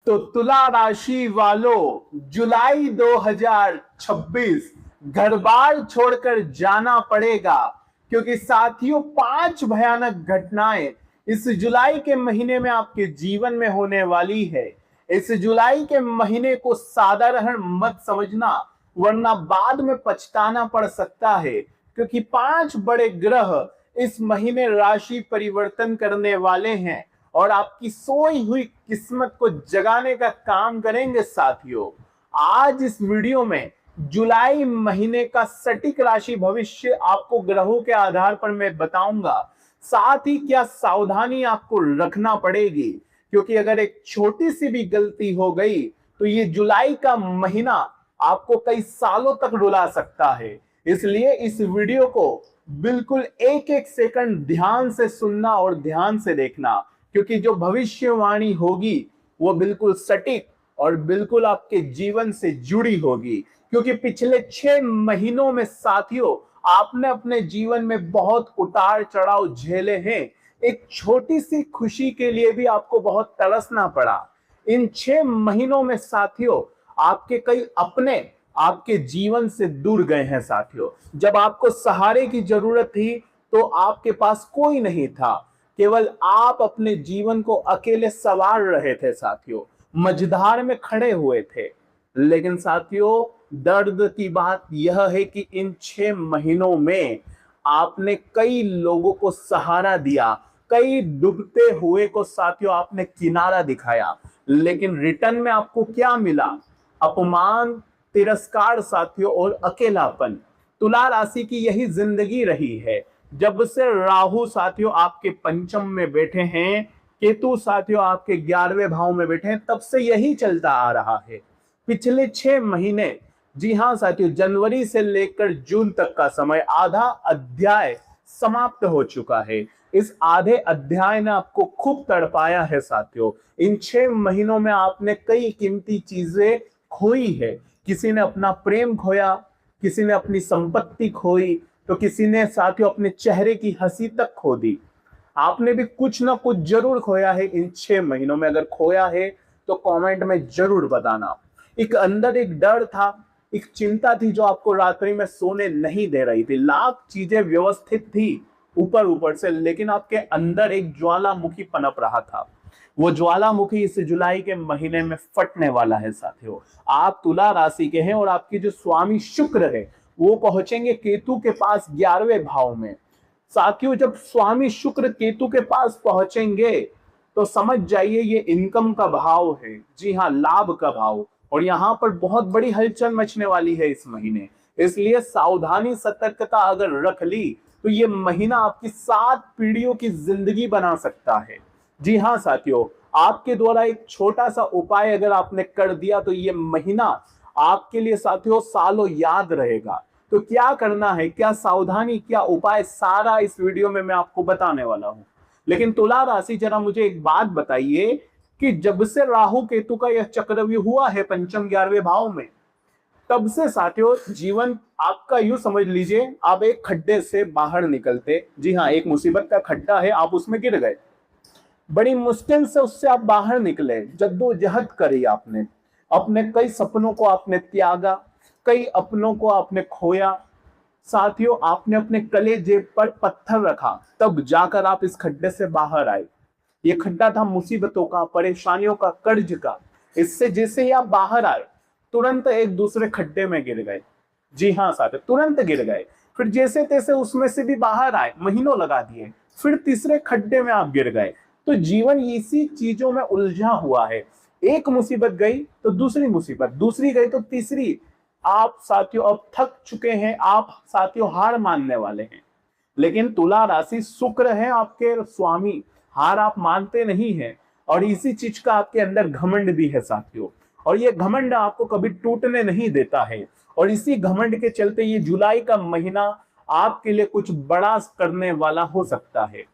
तो तुला राशि वालों, जुलाई 2026 घर बार छोड़कर जाना पड़ेगा, क्योंकि साथियों 5 भयानक घटनाएं इस जुलाई के महीने में आपके जीवन में होने वाली है। इस जुलाई के महीने को साधारण मत समझना, वरना बाद में पछताना पड़ सकता है, क्योंकि 5 बड़े ग्रह इस महीने राशि परिवर्तन करने वाले हैं और आपकी सोई हुई किस्मत को जगाने का काम करेंगे। साथियों, आज इस वीडियो में जुलाई महीने का सटीक राशि भविष्य आपको ग्रहों के आधार पर मैं बताऊंगा। साथ ही क्या सावधानी आपको रखना पड़ेगी, क्योंकि अगर एक छोटी सी भी गलती हो गई तो ये जुलाई का महीना आपको कई सालों तक रुला सकता है। इसलिए इस वीडियो को बिल्कुल एक एक सेकंड ध्यान से सुनना और ध्यान से देखना, क्योंकि जो भविष्यवाणी होगी वो बिल्कुल सटीक और बिल्कुल आपके जीवन से जुड़ी होगी। क्योंकि पिछले 6 महीनों में साथियों आपने अपने जीवन में बहुत उतार चढ़ाव झेले हैं। एक छोटी सी खुशी के लिए भी आपको बहुत तरसना पड़ा। इन 6 महीनों में साथियों आपके कई अपने आपके जीवन से दूर गए हैं। साथियों, जब आपको सहारे की जरूरत थी तो आपके पास कोई नहीं था, केवल आप अपने जीवन को अकेले संवार रहे थे। साथियों, मझधार में खड़े हुए थे। लेकिन साथियों, दर्द की बात यह है कि इन 6 महीनों में आपने कई लोगों को सहारा दिया, कई डूबते हुए को साथियों आपने किनारा दिखाया, लेकिन रिटर्न में आपको क्या मिला? अपमान, तिरस्कार साथियों और अकेलापन। तुला राशि की यही जिंदगी रही है। जब से राहु साथियों आपके पंचम में बैठे हैं, केतु साथियों आपके 11वें भाव में बैठे हैं, तब से यही चलता आ रहा है। पिछले 6 महीने, जी हां साथियों, जनवरी से लेकर जून तक का समय, आधा अध्याय समाप्त हो चुका है। इस आधे अध्याय ने आपको खूब तड़पाया है। साथियों, इन 6 महीनों में आपने कई कीमती चीजें खोई है। किसी ने अपना प्रेम खोया, किसी ने अपनी संपत्ति खोई, तो किसी ने साथियों अपने चेहरे की हंसी तक खो दी। आपने भी कुछ ना कुछ जरूर खोया है इन 6 महीनों में। अगर खोया है तो कमेंट में जरूर बताना। एक अंदर एक डर था, एक चिंता थी जो आपको रात्रि में सोने नहीं दे रही थी। लाख चीजें व्यवस्थित थी ऊपर ऊपर से, लेकिन आपके अंदर एक ज्वालामुखी पनप रहा था। वो ज्वालामुखी इस जुलाई के महीने में फटने वाला है। साथियों, आप तुला राशि के हैं और आपकी जो स्वामी शुक्र है वो पहुंचेंगे केतु के पास 11वें भाव में। साथियों, जब स्वामी शुक्र केतु के पास पहुंचेंगे तो समझ जाइए ये इनकम का भाव है। जी हाँ, लाभ का भाव। और यहाँ पर बहुत बड़ी हलचल मचने वाली है इस महीने। इसलिए सावधानी, सतर्कता अगर रख ली तो ये महीना आपकी 7 पीढ़ियों की जिंदगी बना सकता है। जी हाँ साथियों, आपके द्वारा एक छोटा सा उपाय अगर आपने कर दिया तो ये महीना आपके लिए साथियों सालों याद रहेगा। तो क्या करना है, क्या सावधानी, क्या उपाय, सारा इस वीडियो में मैं आपको बताने वाला हूं। लेकिन तुला राशि, जरा मुझे एक बात बताइए कि जब से राहु केतु का यह चक्रव्यूह हुआ है पंचम 11वें भाव में, तब से साथियों जीवन आपका यूं समझ लीजिए आप एक खड्डे से बाहर निकलते। जी हाँ, एक मुसीबत का खड्डा है, आप उसमें गिर गए, बड़ी मुश्किल से उससे आप बाहर निकले, जद्दोजहद करी आपने, अपने कई सपनों को आपने त्यागा, कई अपनों को आपने खोया। साथियों, आपने अपने कलेजे पर पत्थर रखा, तब जाकर आप इस खड्डे से बाहर आए। ये खड्डा था मुसीबतों का, परेशानियों का, कर्ज का। इससे जैसे ही आप बाहर आए तुरंत एक दूसरे खड्डे में गिर गए। जी हाँ साथियों, तुरंत गिर गए। फिर जैसे तैसे उसमें से भी बाहर आए, महीनों लगा दिए, फिर तीसरे खड्डे में आप गिर गए। तो जीवन इसी चीजों में उलझा हुआ है। एक मुसीबत गई तो दूसरी मुसीबत, दूसरी गई तो तीसरी। आप साथियों अब थक चुके हैं, आप साथियों हार मानने वाले हैं। लेकिन तुला राशि, शुक्र है आपके स्वामी, हार आप मानते नहीं हैं। और इसी चीज का आपके अंदर घमंड भी है साथियों, और ये घमंड आपको कभी टूटने नहीं देता है। और इसी घमंड के चलते ये जुलाई का महीना आपके लिए कुछ बड़ा करने वाला हो सकता है।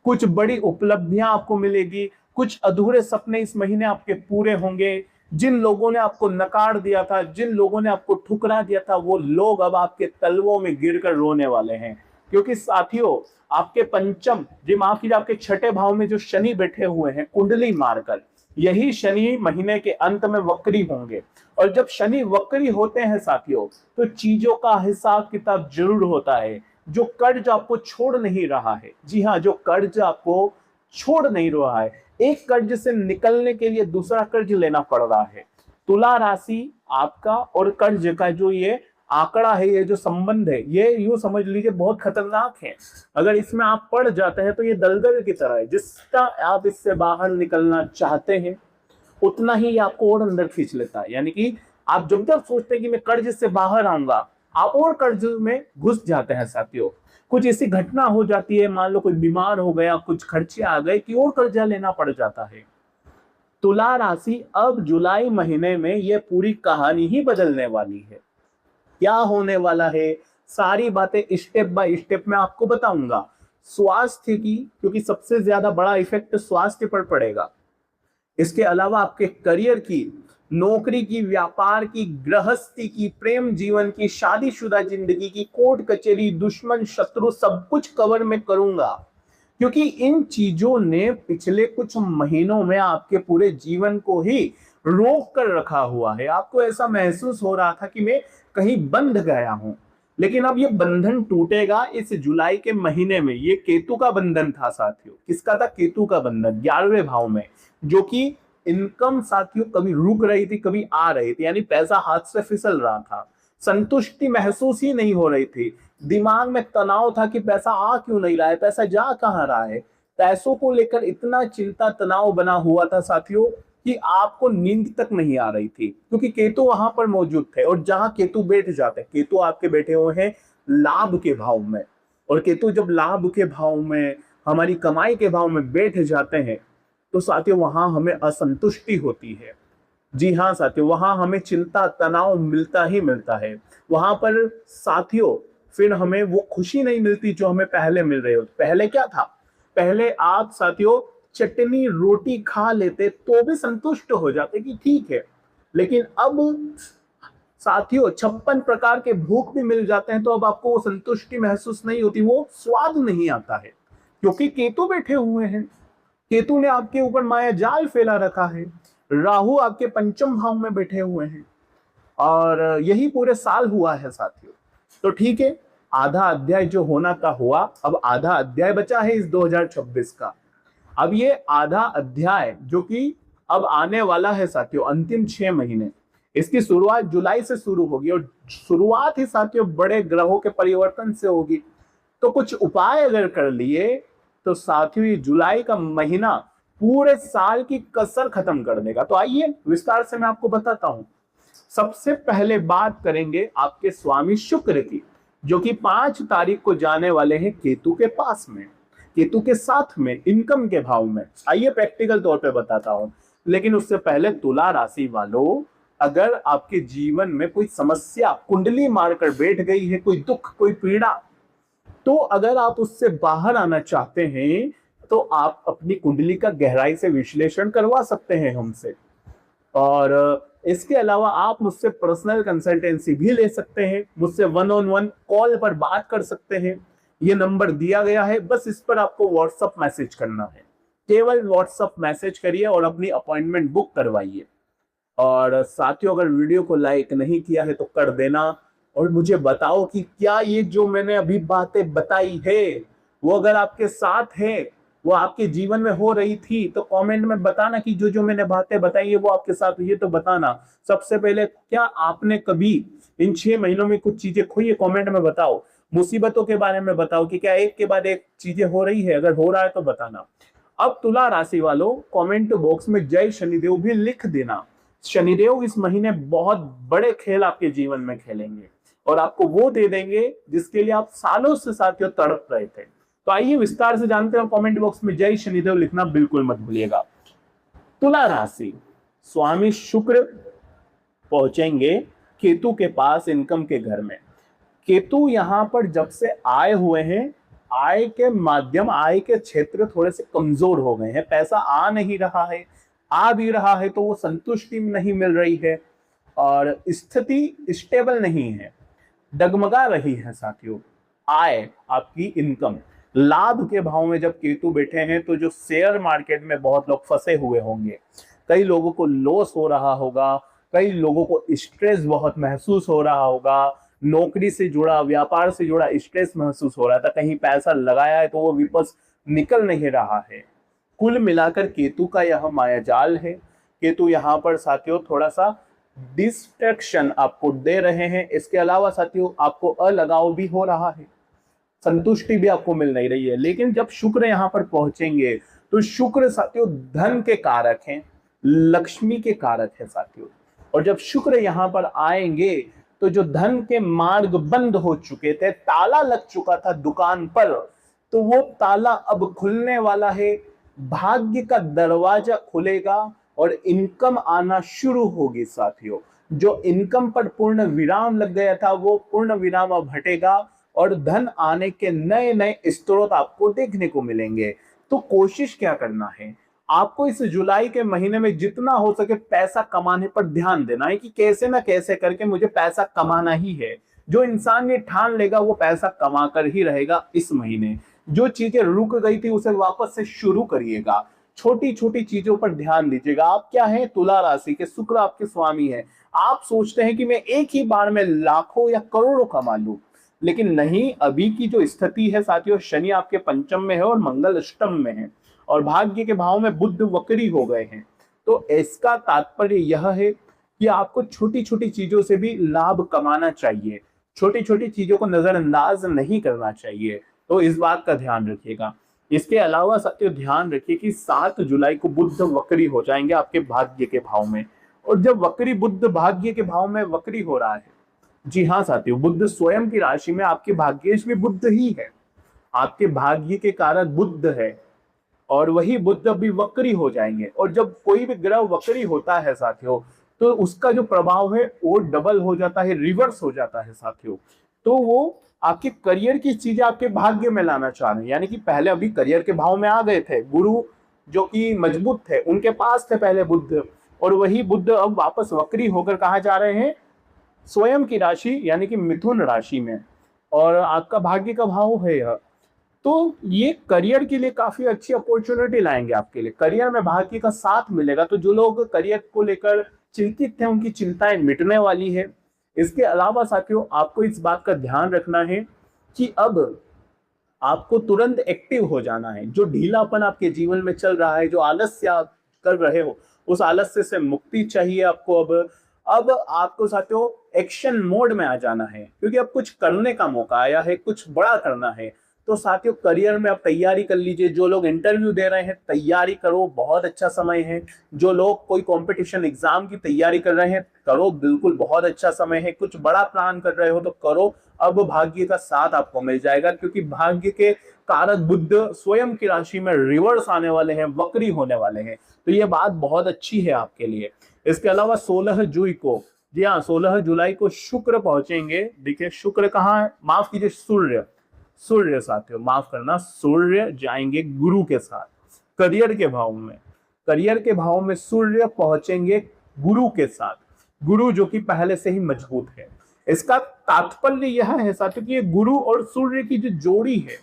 कुछ बड़ी उपलब्धियां आपको मिलेगी, कुछ अधूरे सपने इस महीने आपके पूरे होंगे। जिन लोगों ने आपको नकार दिया था, जिन लोगों ने आपको ठुकरा दिया था, वो लोग अब आपके तलवों में गिरकर रोने वाले हैं। क्योंकि साथियों आपके पंचम, जी माफ कीजिए, आपके 6ठे भाव में जो शनि बैठे हुए हैं कुंडली मारकर, यही शनि महीने के अंत में वक्री होंगे। और जब शनि वक्री होते हैं साथियों, तो चीजों का हिसाब किताब जरूर होता है। जो कर्ज आपको छोड़ नहीं रहा है, जी हाँ, जो कर्ज आपको छोड़ नहीं रहा है, एक कर्ज से निकलने के लिए दूसरा कर्ज लेना पड़ रहा है। तुला राशि आपका और कर्ज का जो ये आंकड़ा है, ये जो संबंध है, ये यूं समझ लीजिए बहुत खतरनाक है। अगर इसमें आप पड़ जाते हैं तो ये दलदल की तरह है। जिसका आप इससे बाहर निकलना चाहते हैं उतना ही आपको और अंदर खींच लेता है। यानी कि आप जब तक सोचते हैं कि मैं कर्ज से बाहर आऊंगा, आप और कर्ज में घुस जाते हैं साथियों। कुछ ऐसी घटना हो जाती है, मान लो कोई बीमार हो गया, कुछ खर्चे आ गए कि और कर्जा लेना पड़ जाता है। तुला राशि अब जुलाई महीने में यह पूरी कहानी ही बदलने वाली है। क्या होने वाला है, सारी बातें स्टेप बाय स्टेप में आपको बताऊंगा। स्वास्थ्य की, क्योंकि सबसे ज्यादा बड़ा इफेक्ट स्वास्थ्य पर पड़ेगा। इसके अलावा आपके करियर की, नौकरी की, व्यापार की, गृहस्थी की, प्रेम जीवन की, शादीशुदा जिंदगी की, कोर्ट कचहरी, दुश्मन शत्रु, सब कुछ कवर में करूंगा। क्योंकि इन चीजों ने पिछले कुछ महीनों में आपके पूरे जीवन को ही रोक कर रखा हुआ है। आपको ऐसा महसूस हो रहा था कि मैं कहीं बंध गया हूं, लेकिन अब ये बंधन टूटेगा इस जुलाई के महीने में। ये केतु का बंधन था साथियों। किसका था? केतु का बंधन 11वें भाव में, जो कि इनकम साथियों कभी रुक रही थी, कभी आ रही थी, यानी पैसा हाथ से फिसल रहा था। संतुष्टि महसूस ही नहीं हो रही थी। दिमाग में तनाव था कि पैसा आ क्यों नहीं रहा है, पैसा जा कहां रहा है। पैसों को लेकर इतना चिंता तनाव बना हुआ था साथियों कि आपको नींद तक नहीं आ रही थी, क्योंकि केतु वहां पर मौजूद थे। और जहां केतु बैठ जाते, केतु आपके बैठे हुए हैं लाभ के भाव में, और केतु जब लाभ के भाव में, हमारी कमाई के भाव में बैठ जाते हैं, तो साथियों वहां हमें असंतुष्टि होती है। जी हाँ साथियों, वहां हमें चिंता तनाव मिलता ही मिलता है। वहां पर साथियों फिर हमें वो खुशी नहीं मिलती जो हमें पहले मिल रही हो। पहले क्या था? पहले आप साथियों चटनी रोटी खा लेते तो भी संतुष्ट हो जाते कि ठीक है, लेकिन अब साथियों 56 प्रकार के भूख भी मिल जाते हैं तो अब आपको वो संतुष्टि महसूस नहीं होती, वो स्वाद नहीं आता है, क्योंकि केतु बैठे हुए हैं। केतु ने आपके ऊपर माया जाल फैला रखा है। राहु आपके पंचम भाव में बैठे हुए हैं, और यही पूरे साल हुआ है साथियों। तो ठीक है, आधा अध्याय जो होना का हुआ, अब आधा अध्याय बचा है इस 2026 का। अब ये आधा अध्याय जो कि अब आने वाला है साथियों, अंतिम 6 महीने, इसकी शुरुआत जुलाई से शुरू होगी, और शुरुआत ही साथियों बड़े ग्रहों के परिवर्तन से होगी। तो कुछ उपाय अगर कर लिए तो साथियों ये जुलाई का महीना पूरे साल की कसर खत्म कर देगा। तो आइए विस्तार से मैं आपको बताता हूं। सबसे पहले बात करेंगे आपके स्वामी शुक्र की, जो कि 5 तारीख को जाने वाले हैं केतु के पास में, केतु के साथ में, इनकम के भाव में। आइए प्रैक्टिकल तौर पे बताता हूं, लेकिन उससे पहले तुला राशि वालों, अगर आपके जीवन में कोई समस्या कुंडली मारकर बैठ गई है, कोई दुख कोई पीड़ा, तो अगर आप उससे बाहर आना चाहते हैं तो आप अपनी कुंडली का गहराई से विश्लेषण करवा सकते हैं हमसे। और इसके अलावा आप मुझसे पर्सनल कंसल्टेंसी भी ले सकते हैं, मुझसे 1-on-1 कॉल पर बात कर सकते हैं। ये नंबर दिया गया है, बस इस पर आपको व्हाट्सएप मैसेज करना है। केवल व्हाट्सएप मैसेज करिए और अपनी अपॉइंटमेंट बुक करवाइए। और साथियों अगर वीडियो को लाइक नहीं किया है तो कर देना, और मुझे बताओ कि क्या ये जो मैंने अभी बातें बताई है वो अगर आपके साथ है, वो आपके जीवन में हो रही थी, तो कमेंट में बताना कि जो जो मैंने बातें बताई है वो आपके साथ हुई है, तो बताना। सबसे पहले, क्या आपने कभी इन 6 महीनों में कुछ चीजें खोई है? कमेंट में बताओ। मुसीबतों के बारे में बताओ कि क्या एक के बाद एक चीजें हो रही है, अगर हो रहा है तो बताना। अब तुला राशि वालों कमेंट बॉक्स में जय शनिदेव भी लिख देना। शनिदेव इस महीने बहुत बड़े खेल आपके जीवन में खेलेंगे और आपको वो दे देंगे जिसके लिए आप सालों से साथियों तड़प रहे थे। तो आइए विस्तार से जानते हैं, कमेंट बॉक्स में जय शनिदेव लिखना बिल्कुल मत भूलिएगा। तुला राशि, स्वामी शुक्र पहुंचेंगे केतु के पास इनकम के घर में। केतु यहां पर जब से आए हुए हैं, आय के माध्यम, आय के क्षेत्र थोड़े से कमजोर हो गए हैं। पैसा आ नहीं रहा है, आ भी रहा है तो वो संतुष्टि नहीं मिल रही है, और स्थिति स्टेबल नहीं है, डगमगा रही है साथियों। आय आपकी इनकम लाभ के भाव में जब केतु बैठे हैं तो जो शेयर मार्केट में बहुत लोग फंसे हुए होंगे, कई लोगों को लॉस हो रहा होगा, कई लोगों को स्ट्रेस बहुत महसूस हो रहा होगा, नौकरी से जुड़ा, व्यापार से जुड़ा स्ट्रेस महसूस हो रहा था, कहीं पैसा लगाया है तो वो विपस निकल नहीं रहा है। कुल मिलाकर केतु का यह मायाजाल है। केतु यहाँ पर साथियों थोड़ा सा डिस्ट्रैक्शन आपको दे रहे हैं। इसके अलावा साथियों आपको अलगाव भी हो रहा है, संतुष्टि भी आपको मिल नहीं रही है। लेकिन जब शुक्र यहाँ पर पहुंचेंगे तो शुक्र साथियों धन के कारक हैं, लक्ष्मी के कारक है साथियों। और जब शुक्र यहाँ पर आएंगे तो जो धन के मार्ग बंद हो चुके थे, ताला लग चुका था दुकान पर, तो वो ताला अब खुलने वाला है। भाग्य का दरवाजा खुलेगा और इनकम आना शुरू होगी साथियों। जो इनकम पर पूर्ण विराम लग गया था वो पूर्ण विराम अब हटेगा और धन आने के नए नए स्रोत आपको देखने को मिलेंगे। तो कोशिश क्या करना है आपको, इस जुलाई के महीने में जितना हो सके पैसा कमाने पर ध्यान देना है कि कैसे ना कैसे करके मुझे पैसा कमाना ही है। जो इंसान ये ठान लेगा वो पैसा कमा कर ही रहेगा इस महीने। जो चीजें रुक गई थी उसे वापस से शुरू करिएगा। छोटी छोटी चीजों पर ध्यान दीजिएगा। आप क्या है, तुला राशि के, शुक्र आपके स्वामी है। आप सोचते हैं कि मैं एक ही बार में लाखों या करोड़ों कमा लूं, लेकिन नहीं। अभी की जो स्थिति है साथियों, शनि आपके पंचम में है और मंगल अष्टम में है और भाग्य के भाव में बुध वक्री हो गए हैं। तो इसका तात्पर्य यह है कि आपको छोटी छोटी चीजों से भी लाभ कमाना चाहिए, छोटी छोटी चीजों को नजरअंदाज नहीं करना चाहिए। तो इस बात का ध्यान रखिएगा। इसके अलावा साथियों ध्यान रखिए कि 7 जुलाई को बुध वक्री हो जाएंगे आपके भाग्य के भाव में। और जब वक्री बुध भाग्य के भाव में वक्री हो रहा है, जी हाँ साथियों, बुध स्वयं की राशि में आपके भाग्येश भी बुध ही है, आपके भाग्य के कारक बुध है और वही बुध भी वक्री हो जाएंगे। और जब कोई भी ग्रह वक्री होता है साथियों तो उसका जो प्रभाव है वो डबल हो जाता है, रिवर्स हो जाता है साथियों। तो वो आपके करियर की चीजें आपके भाग्य में लाना चाह रहे हैं। यानी कि पहले अभी करियर के भाव में आ गए थे, गुरु जो कि मजबूत थे उनके पास थे पहले बुध, और वही बुध अब वापस वक्री होकर कहा जा रहे हैं स्वयं की राशि यानी कि मिथुन राशि में, और आपका भाग्य का भाव है यह। तो ये करियर के लिए काफी अच्छी अपॉर्चुनिटी लाएंगे आपके लिए। करियर में भाग्य का साथ मिलेगा, तो जो लोग करियर को लेकर चिंतित थे उनकी चिंताएं मिटने वाली है। इसके अलावा साथियों आपको इस बात का ध्यान रखना है कि अब आपको तुरंत एक्टिव हो जाना है। जो ढीलापन आपके जीवन में चल रहा है, जो आलस्य आप कर रहे हो, उस आलस्य से मुक्ति चाहिए आपको। अब आपको साथियों एक्शन मोड में आ जाना है, क्योंकि अब कुछ करने का मौका आया है, कुछ बड़ा करना है। तो साथियों करियर में आप तैयारी कर लीजिए। जो लोग इंटरव्यू दे रहे हैं तैयारी करो, बहुत अच्छा समय है। जो लोग कोई कंपटीशन एग्जाम की तैयारी कर रहे हैं करो, बिल्कुल बहुत अच्छा समय है। कुछ बड़ा प्लान कर रहे हो तो करो, अब भाग्य का साथ आपको मिल जाएगा, क्योंकि भाग्य के कारक बुध स्वयं की राशि में रिवर्स आने वाले हैं, वक्री होने वाले हैं। तो ये बात बहुत अच्छी है आपके लिए। इसके अलावा 16 जुलाई को, जी हाँ 16 जुलाई को शुक्र पहुंचेंगे। देखिए शुक्र कहाँ है, माफ कीजिए सूर्य साथियों, माफ करना, सूर्य जाएंगे गुरु के साथ करियर के भाव में। करियर के भाव में सूर्य पहुंचेंगे गुरु के साथ, गुरु जो कि पहले से ही मजबूत है। इसका तात्पर्य यह है साथियों कि ये गुरु और सूर्य की जो जोड़ी है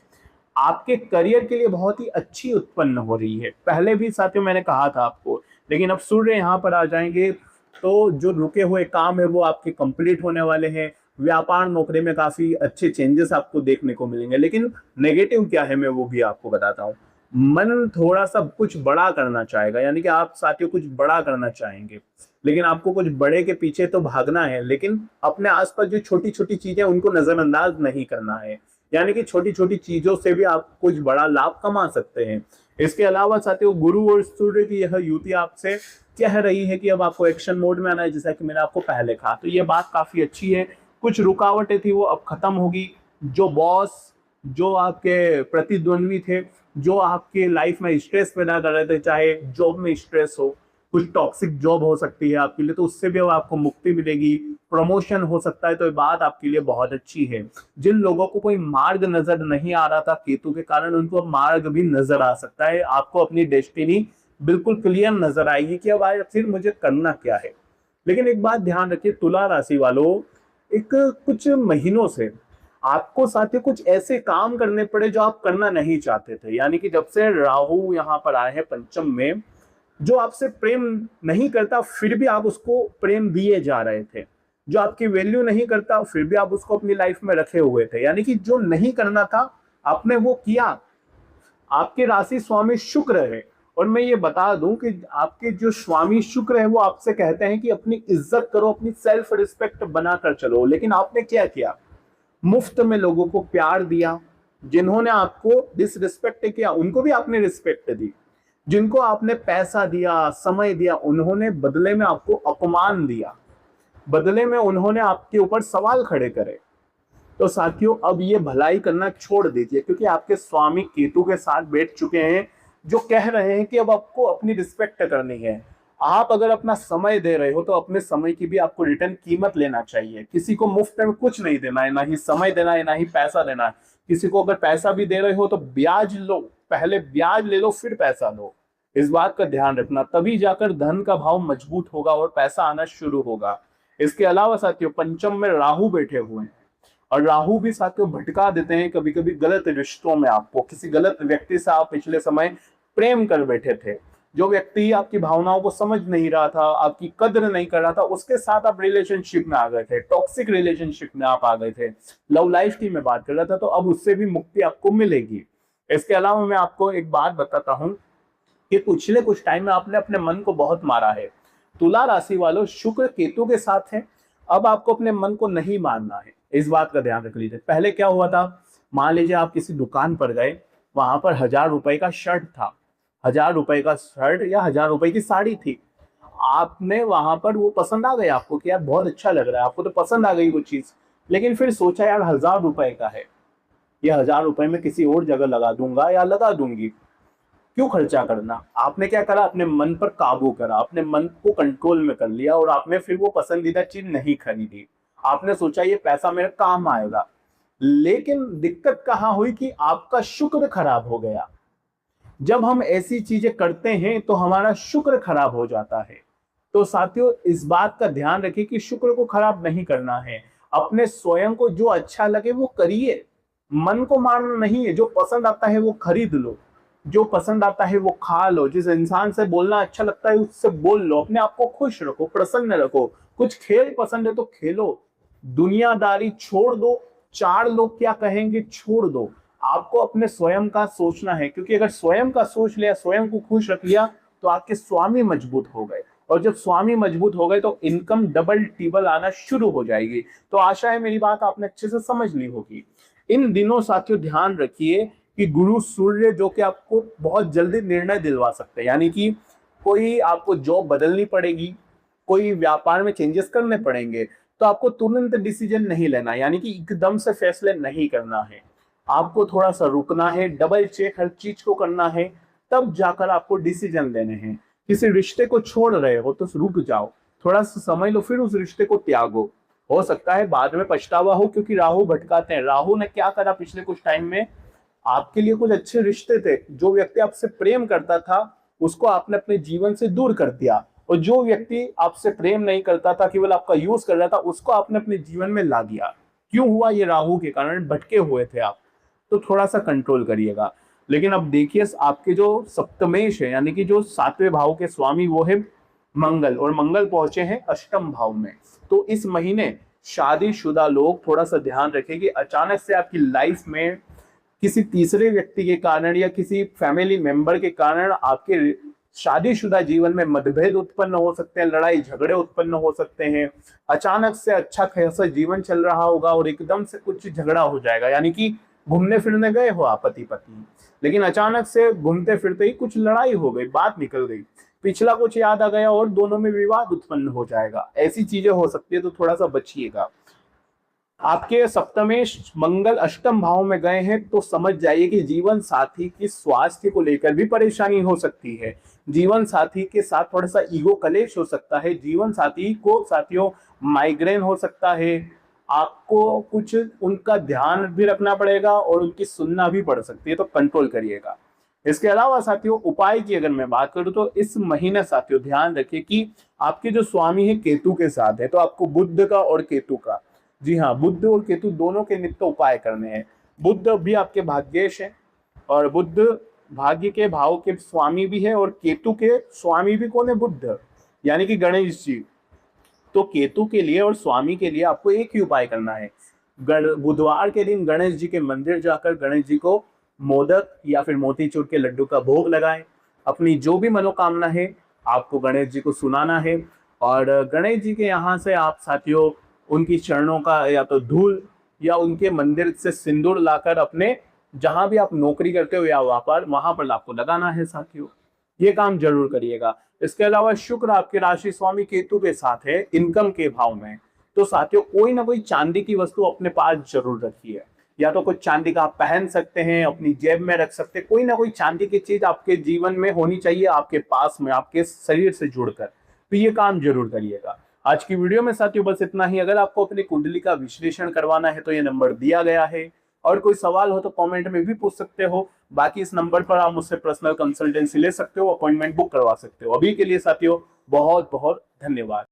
आपके करियर के लिए बहुत ही अच्छी उत्पन्न हो रही है। पहले भी साथियों मैंने कहा था आपको, लेकिन अब सूर्य यहाँ पर आ जाएंगे तो जो रुके हुए काम है वो आपके कंप्लीट होने वाले हैं। व्यापार नौकरी में काफी अच्छे चेंजेस आपको देखने को मिलेंगे। लेकिन नेगेटिव क्या है मैं वो भी आपको बताता हूँ। मन थोड़ा सा कुछ बड़ा करना चाहेगा, यानी कि आप साथियों कुछ बड़ा करना चाहेंगे, लेकिन आपको कुछ बड़े के पीछे तो भागना है, लेकिन अपने आसपास जो छोटी छोटी चीजें उनको नजरअंदाज नहीं करना है। यानी कि छोटी छोटी चीजों से भी आप कुछ बड़ा लाभ कमा सकते हैं। इसके अलावा साथियों गुरु और सूर्य की यह युति आपसे कह रही है कि अब आपको एक्शन मोड में आना है, जैसा कि मैंने आपको पहले कहा। तो ये बात काफी अच्छी है। कुछ रुकावटें थी वो अब खत्म होगी। जो बॉस, जो आपके प्रतिद्वंद्वी थे, जो आपके लाइफ में स्ट्रेस पैदा कर रहे थे, चाहे जॉब में स्ट्रेस हो, कुछ टॉक्सिक जॉब हो सकती है आपके लिए, तो उससे भी अब आपको मुक्ति मिलेगी। प्रमोशन हो सकता है, तो ये बात आपके लिए बहुत अच्छी है। जिन लोगों को कोई मार्ग नजर नहीं आ रहा था केतु के कारण, उनको अब मार्ग भी नजर आ सकता है। आपको अपनी डेस्टिनी बिल्कुल क्लियर नजर आएगी कि अब आखिर मुझे करना क्या है। लेकिन एक बात ध्यान रखिए तुला राशि वालों, एक कुछ महीनों से आपको साथियों कुछ ऐसे काम करने पड़े जो आप करना नहीं चाहते थे। यानी कि जब से राहु यहाँ पर आए हैं पंचम में, जो आपसे प्रेम नहीं करता फिर भी आप उसको प्रेम दिए जा रहे थे, जो आपकी वैल्यू नहीं करता फिर भी आप उसको अपनी लाइफ में रखे हुए थे, यानी कि जो नहीं करना था आपने वो किया। आपके राशि स्वामी शुक्र है, और मैं ये बता दूं कि आपके जो स्वामी शुक्र है वो आपसे कहते हैं कि अपनी इज्जत करो, अपनी सेल्फ रिस्पेक्ट बनाकर चलो। लेकिन आपने क्या किया, मुफ्त में लोगों को प्यार दिया, जिन्होंने आपको डिसरिस्पेक्ट किया उनको भी आपने रिस्पेक्ट दी, जिनको आपने पैसा दिया, समय दिया, उन्होंने बदले में आपको अपमान दिया, बदले में उन्होंने आपके ऊपर सवाल खड़े करे। तो साथियों अब ये भलाई करना छोड़ दीजिए, क्योंकि आपके स्वामी केतु के साथ बैठ चुके हैं जो कह रहे हैं कि अब आपको अपनी रिस्पेक्ट करनी है। आप अगर अपना समय दे रहे हो तो अपने समय की भी आपको रिटर्न कीमत लेना चाहिए। किसी को मुफ्त में कुछ नहीं देना है, ना ही समय देना है, ना ही पैसा देना है। किसी को अगर पैसा भी दे रहे हो तो ब्याज लो, पहले ब्याज ले लो फिर पैसा लो। इस बात का ध्यान रखना, तभी जाकर धन का भाव मजबूत होगा और पैसा आना शुरू होगा। इसके अलावा साथियों पंचम में राहु बैठे हुए हैं, और राहु भी साथियों भटका देते हैं कभी कभी गलत रिश्तों में। आपको किसी गलत व्यक्ति से आप पिछले समय प्रेम कर बैठे थे, जो व्यक्ति आपकी भावनाओं को समझ नहीं रहा था, आपकी कद्र नहीं कर रहा था, उसके साथ आप रिलेशनशिप में आ गए थे, टॉक्सिक रिलेशनशिप में आप आ गए थे। लव लाइफ की मैं बात कर रहा था, तो अब उससे भी मुक्ति आपको मिलेगी। इसके अलावा मैं आपको एक बात बताता हूं कि पिछले कुछ टाइम में आपने अपने मन को बहुत मारा है। तुला राशि वालों, शुक्र केतु के साथ है, अब आपको अपने मन को नहीं मारना है, इस बात का ध्यान रख लीजिए। पहले क्या हुआ था, मान लीजिए आप किसी दुकान पर गए, वहां पर 1000 रुपए का शर्ट था, 1000 रुपए का शर्ट या 1000 रुपए की साड़ी थी। आपने वहां पर वो पसंद आ गया आपको कि यार बहुत अच्छा लग रहा है, आपको तो पसंद आ गई वो चीज। लेकिन फिर सोचा यार 1000 रुपए का है, ये 1000 रुपए में किसी और जगह लगा दूंगा या लगा दूंगी, क्यों खर्चा करना। आपने क्या करा, अपने मन पर काबू करा, अपने मन को कंट्रोल में कर लिया, और आपने फिर वो पसंदीदा चीज नहीं खरीदी। आपने सोचा ये पैसा मेरे काम आएगा। लेकिन दिक्कत कहां हुई कि आपका शुक्र खराब हो गया। जब हम ऐसी चीजें करते हैं तो हमारा शुक्र खराब हो जाता है। तो साथियों इस बात का ध्यान रखिए कि शुक्र को खराब नहीं करना है। अपने स्वयं को जो अच्छा लगे वो करिए, मन को मारना नहीं है। जो पसंद आता है वो खरीद लो, जो पसंद आता है वो खा लो, जिस इंसान से बोलना अच्छा लगता है उससे बोल लो, अपने आप को खुश रखो, प्रसन्न रखो। कुछ खेल पसंद है तो खेलो, दुनियादारी छोड़ दो, 4 लोग क्या कहेंगे छोड़ दो। आपको अपने स्वयं का सोचना है, क्योंकि अगर स्वयं का सोच लिया, स्वयं को खुश रख लिया, तो आपके स्वामी मजबूत हो गए, और जब स्वामी मजबूत हो गए तो इनकम डबल टिबल आना शुरू हो जाएगी। तो आशा है मेरी बात आपने अच्छे से समझ ली होगी। इन दिनों साथियों ध्यान रखिए कि गुरु सूर्य जो कि आपको बहुत जल्दी निर्णय दिलवा सकते हैं, यानी कि कोई आपको जॉब बदलनी पड़ेगी, कोई व्यापार में चेंजेस करने पड़ेंगे, तो आपको तुरंत डिसीजन नहीं लेना, यानी कि एकदम से फैसले नहीं करना है। आपको थोड़ा सा रुकना है, डबल चेक हर चीज को करना है, तब जाकर आपको डिसीजन लेने हैं। किसी रिश्ते को छोड़ रहे हो तो रुक जाओ, थोड़ा सा समय लो, फिर उस रिश्ते को त्यागो। हो सकता है बाद में पछतावा हो, क्योंकि राहु भटकाते हैं। राहु ने क्या करा पिछले कुछ टाइम में, आपके लिए कुछ अच्छे रिश्ते थे, जो व्यक्ति आपसे प्रेम करता था उसको आपने अपने जीवन से दूर कर दिया, और जो व्यक्ति आपसे प्रेम नहीं करता था, केवल आपका यूज कर रहा था, उसको आपने अपने जीवन में ला दिया। क्यों हुआ, ये राहु के कारण भटके हुए थे आप। तो थोड़ा सा कंट्रोल करिएगा। लेकिन अब देखिए आपके जो सप्तमेश है, यानी कि जो 7वें भाव के स्वामी वो है मंगल, और मंगल पहुंचे हैं अष्टम भाव में। तो इस महीने शादीशुदा लोग थोड़ा सा ध्यान रखें कि अचानक से आपकी लाइफ में किसी तीसरे व्यक्ति के कारण या किसी फैमिली मेंबर के कारण आपके शादीशुदा जीवन में मतभेद उत्पन्न हो सकते हैं, लड़ाई झगड़े उत्पन्न हो सकते हैं। अचानक से अच्छा खासा जीवन चल रहा होगा और एकदम से कुछ झगड़ा हो जाएगा, यानी कि घूमने फिरने गए हो आप पति पत्नी, लेकिन अचानक से घूमते फिरते ही कुछ लड़ाई हो गई, बात निकल गई, पिछला कुछ याद आ गया और दोनों में विवाद उत्पन्न हो जाएगा। ऐसी चीजें हो सकती है, तो थोड़ा सा बचिएगा। आपके सप्तमेश मंगल अष्टम भाव में गए हैं तो समझ जाइए कि जीवन साथी की स्वास्थ्य को लेकर भी परेशानी हो सकती है। जीवन साथी के साथ थोड़ा सा ईगो कलेश हो सकता है। जीवन साथी को साथियों माइग्रेन हो सकता है। आपको कुछ उनका ध्यान भी रखना पड़ेगा और उनकी सुनना भी पड़ सकती है, तो कंट्रोल करिएगा। इसके अलावा साथियों उपाय की अगर मैं बात करूं तो इस महीने साथियों ध्यान रखिए कि आपके जो स्वामी है केतु के साथ है, तो आपको बुध का और केतु का, जी हाँ, बुध और केतु दोनों के नित्य उपाय करने हैं। बुध भी आपके भाग्येश है, और बुध भाग्य के भाव के स्वामी भी है और केतु के स्वामी भी कौन है? बुध, यानी कि गणेश जी। तो केतु के लिए और स्वामी के लिए आपको एक ही उपाय करना है। बुधवार के दिन गणेश जी के मंदिर जाकर गणेश जी को मोदक या फिर मोतीचूर के लड्डू का भोग लगाएं। अपनी जो भी मनोकामना है आपको गणेश जी को सुनाना है, और गणेश जी के यहाँ से आप साथियों उनकी चरणों का या तो धूल या उनके मंदिर से सिंदूर लाकर अपने जहां भी आप नौकरी करते हो या व्यापार, वहां पर आपको लगाना है साथियों। ये काम जरूर करिएगा। इसके अलावा शुक्र आपके राशि स्वामी केतु के साथ है इनकम के भाव में, तो साथियों कोई ना कोई चांदी की वस्तु अपने पास जरूर रखिए। या तो कुछ चांदी का आप पहन सकते हैं, अपनी जेब में रख सकते हैं, कोई ना कोई चांदी की चीज आपके जीवन में होनी चाहिए, आपके पास में, आपके शरीर से जुड़कर। तो ये काम जरूर करिएगा। आज की वीडियो में साथियों बस इतना ही। अगर आपको अपनी कुंडली का विश्लेषण करवाना है तो ये नंबर दिया गया है, और कोई सवाल हो तो कमेंट में भी पूछ सकते हो। बाकी इस नंबर पर आप मुझसे पर्सनल कंसल्टेंसी ले सकते हो, अपॉइंटमेंट बुक करवा सकते हो। अभी के लिए साथियों बहुत बहुत धन्यवाद।